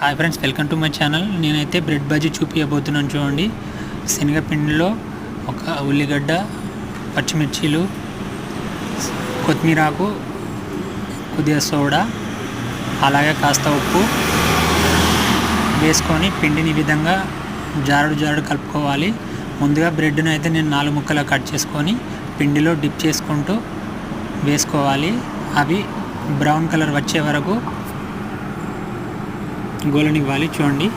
Hi friends, welcome to my channel. నేనైతే bread bajji చూపించబోతున్నాను. చూడండి, శనగపిండిలో ఒక ఉల్లిగడ్డ, పచ్చిమిర్చీలు, కొత్తిమీరాకు, కొద్దిగా సోడా, అలాగే కాస్త ఉప్పు వేసుకొని పిండిని ఈ విధంగా జారుడు కలుపుకోవాలి. ముందుగా బ్రెడ్ను అయితే నేను 4 ముక్కలు కట్ చేసుకొని పిండిలో డిప్ చేసుకుంటూ వేసుకోవాలి. అవి బ్రౌన్ కలర్ వచ్చే వరకు గోలనివ్వాలి. చూడండి,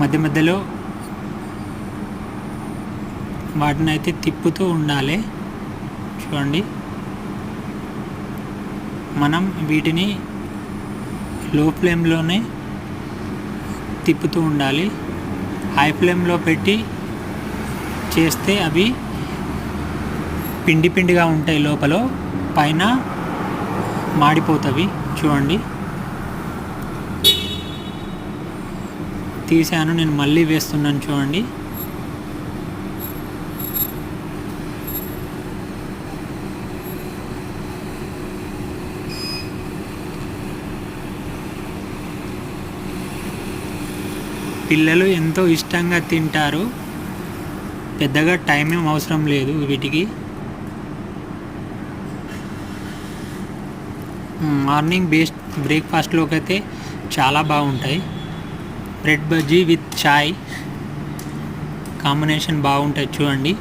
మధ్య మధ్యలో వాటిని అయితే తిప్పుతూ ఉండాలి. చూడండి, మనం వీటిని లో ఫ్లేమ్లోనే తిప్పుతూ ఉండాలి. హై ఫ్లేమ్లో పెట్టి చేస్తే అవి పిండిగా ఉంటాయి, లోపల పైన మాడిపోతవి. చూడండి, తీసాను, నేను మళ్ళీ వేస్తున్నాను. చూడండి, పిల్లలు ఎంతో ఇష్టంగా తింటారు. పెద్దగా టైం ఏం అవసరం లేదు వీటికి. మార్నింగ్ బ్రేక్ఫాస్ట్లోకి అయితే చాలా బాగుంటాయి. Bread bajji with chai combination బాగుంటుంది. చూడండి,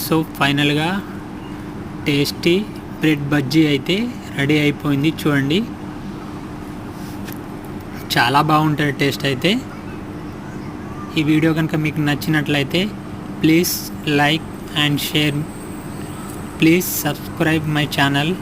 సో ఫైనల్గా టేస్టీ బ్రెడ్ బజ్జీ అయితే రెడీ అయిపోయింది. చూడండి, చాలా బాగుంటుంది టేస్ట్ అయితే. ఈ వీడియో కనుక మీకు నచ్చినట్లయితే please like and share. Please subscribe my channel.